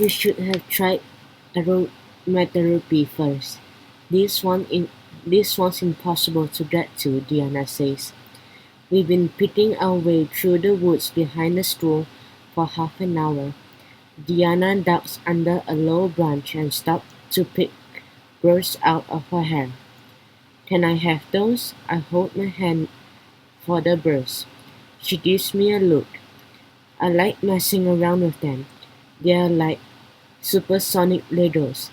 We should have tried aromatherapy first. This one's impossible to get to, Diana says. We've been picking our way through the woods behind the school for half an hour. Diana ducks under a low branch and stops to pick burrs out of her hair. Can I have those? I hold my hand for the burrs. She gives me a look. I like messing around with them. They are like supersonic ladles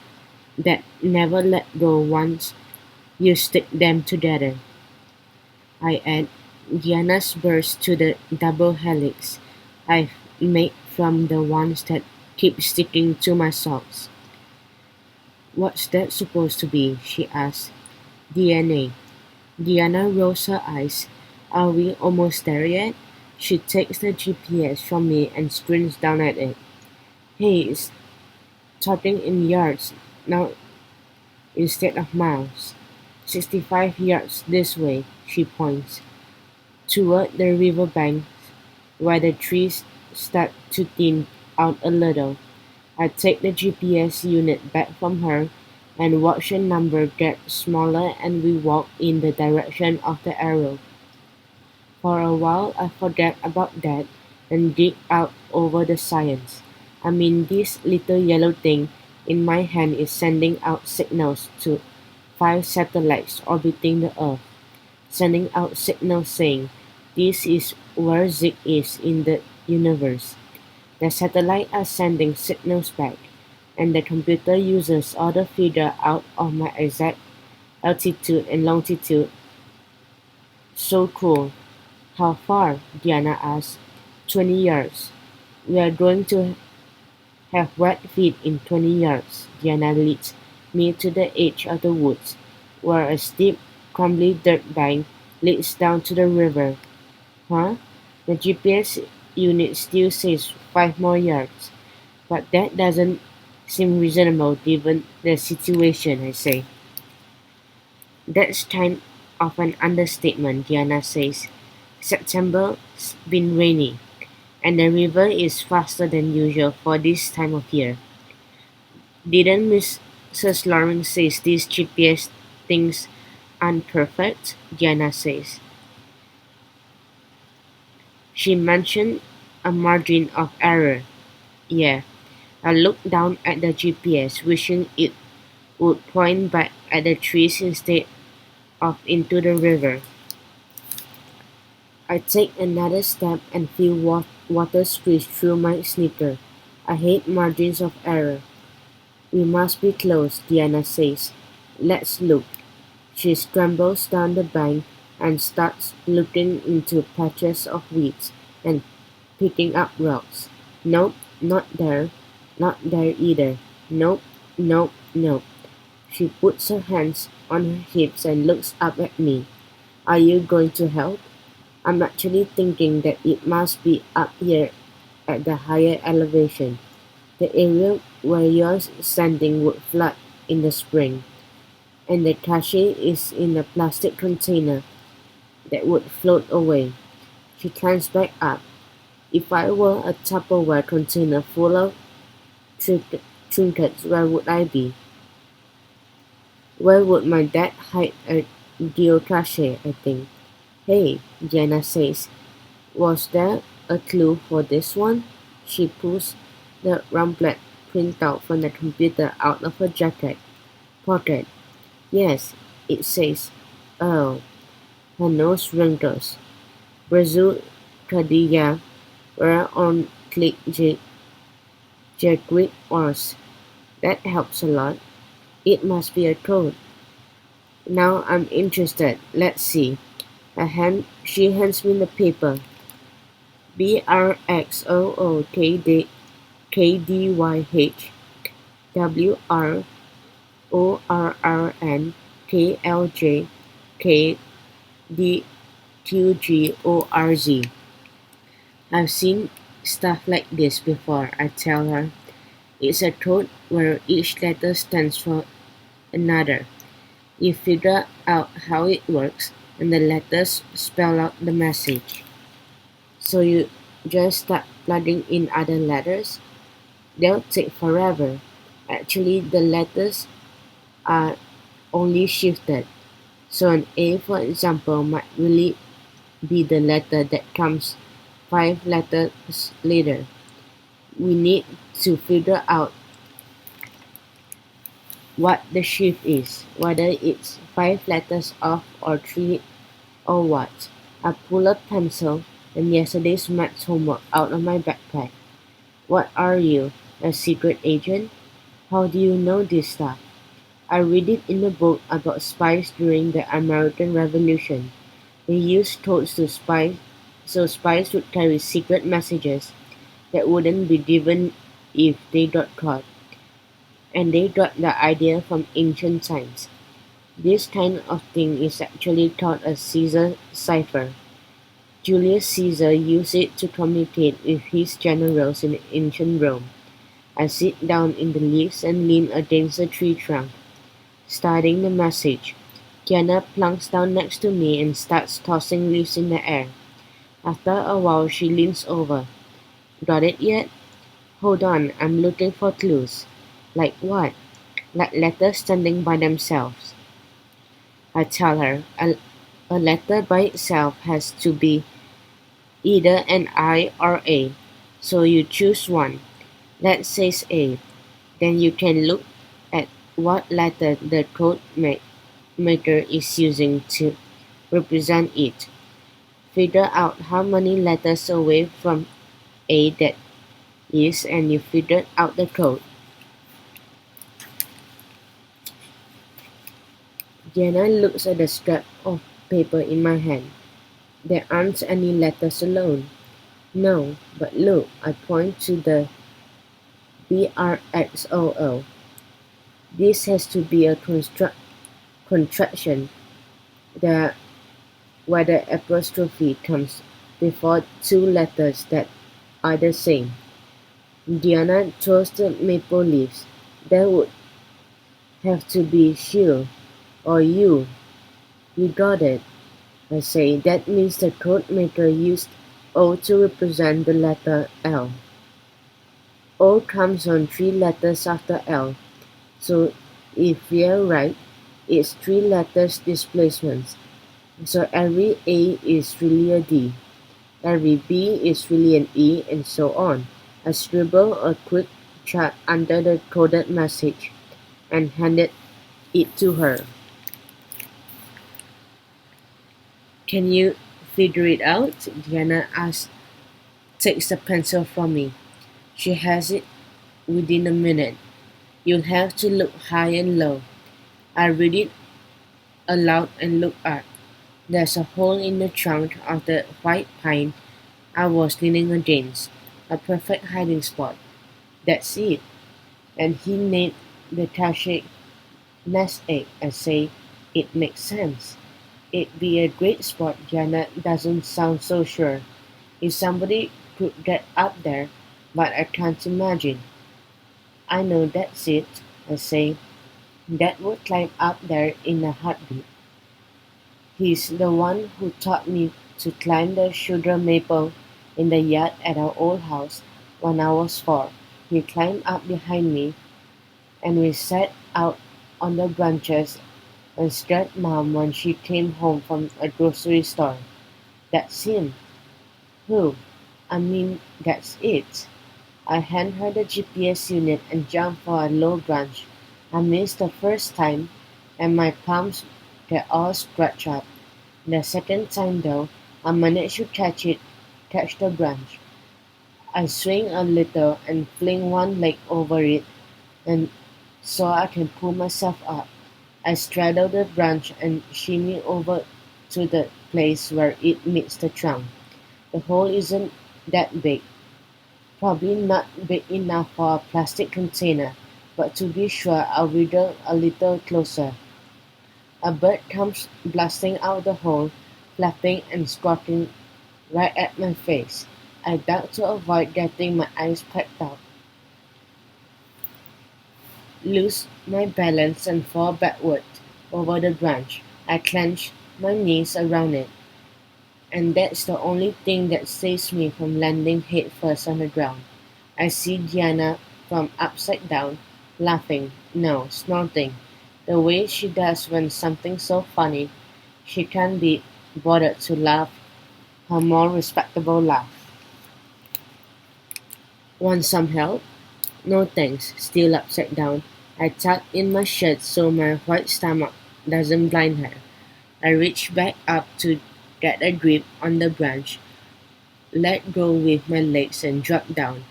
that never let go once you stick them together. I add Diana's burrs to the double helix I've made from the ones that keep sticking to my socks. What's that supposed to be? She asks. DNA. Diana rolls her eyes. Are we almost there yet? She takes the GPS from me and squints down at it. Hey, it's talking in yards now instead of miles. 65 yards this way, she points, toward the riverbank where the trees start to thin out a little. I take the GPS unit back from her and watch the number get smaller and we walk in the direction of the arrow. For a while I forget about that and dig out over the science. I mean this little yellow thing in my hand is sending out signals to 5 satellites orbiting the Earth, sending out signals saying this is where Zig is in the universe. The satellites are sending signals back, and the computer uses all the figure out of my exact altitude and longitude. So cool. How far? Diana asks. 20 yards. We are going to have wet feet in 20 yards. Diana leads me to the edge of the woods, where a steep, crumbly dirt bank leads down to the river. Huh? The GPS unit still says 5 more yards, but that doesn't seem reasonable given the situation, I say. That's kind of an understatement, Diana says. September's been rainy, and the river is faster than usual for this time of year. Didn't Mrs. Lawrence say these GPS things aren't perfect? Diana says. She mentioned a margin of error. Yeah. I looked down at the GPS, wishing it would point back at the trees instead of into the river. I take another step and feel water squeeze through my sneaker. I hate margins of error. We must be close, Diana says. Let's look. She scrambles down the bank and starts looking into patches of weeds and picking up rocks. Nope, not there. Not there either. Nope, nope, nope. She puts her hands on her hips and looks up at me. Are you going to help? I'm actually thinking that it must be up here at the higher elevation. The area where you're standing would flood in the spring, and the cache is in a plastic container that would float away. She climbs back up. If I were a Tupperware container full of trinkets, where would I be? Where would my dad hide a geocache, I think. Hey, Jenna says, was there a clue for this one? She pulls the rumplet printout from the computer out of her jacket pocket. Yes, it says. Oh, her nose wrinkles. Brazil Cadilla were on click Jaguit Ors. That helps a lot. It must be a code. Now I'm interested. Let's see. She hands me the paper. BRXOOKDYH WRORRNKLJKDQGORZ. I've seen stuff like this before, I tell her. It's a code where each letter stands for another. You figure out how it works, and the letters spell out the message. So you just start plugging in other letters? They'll take forever. Actually, the letters are only shifted. So an A, for example, might really be the letter that comes 5 letters later. We need to figure out what the shift is, whether it's 5 letters off or 3 or what. I pull a pencil and yesterday's maths homework out of my backpack. What are you, a secret agent? How do you know this stuff? I read it in a book about spies during the American Revolution. They used codes to spy, so spies would carry secret messages that wouldn't be given if they got caught. And they got the idea from ancient times. This kind of thing is actually called a Caesar cipher. Julius Caesar used it to communicate with his generals in ancient Rome. I sit down in the leaves and lean against a tree trunk, studying the message. Kiana plunks down next to me and starts tossing leaves in the air. After a while, she leans over. Got it yet? Hold on, I'm looking for clues. Like what? Like letters standing by themselves. I tell her, a letter by itself has to be either an I or A. So you choose one. Let's say A. Then you can look at what letter the code maker is using to represent it. Figure out how many letters away from A that is, and you figure out the code. Diana looks at the scrap of paper in my hand. There aren't any letters alone. No, but look, I point to the BRXOO. This has to be a contraction the, where the apostrophe comes before 2 letters that are the same. Diana throws the maple leaves. That would have to be "shield" or "you". You got it. I say that means the code maker used O to represent the letter L. O comes on 3 letters after L, so if we're right, it's 3 letters displacements. So every A is really a D, every B is really an E, and so on. I scribble a quick chart under the coded message and handed it to her. Can you figure it out? Diana asks, takes the pencil from me. She has it within a minute. You'll have to look high and low. I read it aloud and look up. There's a hole in the trunk of the white pine I was leaning against. A perfect hiding spot. That's it. And he named the cache nest egg. I say, it makes sense. It'd be a great spot. Diana doesn't sound so sure. If somebody could get up there, but I can't imagine. I know that's it, I say. Dad would climb up there in a heartbeat. He's the one who taught me to climb the sugar maple in the yard at our old house when I was 4. He climbed up behind me, and we sat out on the branches and scared Mom when she came home from a grocery store. That's him. Who? I mean, that's it. I hand her the GPS unit and jump for a low branch. I missed the first time, and my palms get all scratched up. The second time though, I manage to catch the branch. I swing a little and fling one leg over it and so I can pull myself up. I straddle the branch and shimmy over to the place where it meets the trunk. The hole isn't that big, probably not big enough for a plastic container, but to be sure I wriggle a little closer. A bird comes blasting out the hole, flapping and squawking right at my face. I duck to avoid getting my eyes pecked out, lose my balance and fall backward over the branch. I clench my knees around it, and that's the only thing that saves me from landing headfirst on the ground. I see Diana from upside down, laughing, no, snorting, the way she does when something's so funny she can't be bothered to laugh her more respectable laugh. Want some help? No thanks, still upside down. I tuck in my shirt so my white stomach doesn't blind her. I reach back up to get a grip on the branch, let go with my legs and drop down.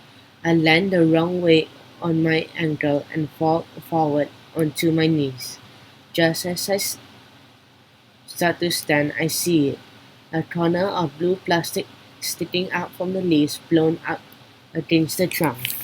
I land the wrong way on my ankle and fall forward onto my knees. Just as I start to stand, I see it. A corner of blue plastic sticking out from the leaves blown up against the trunk.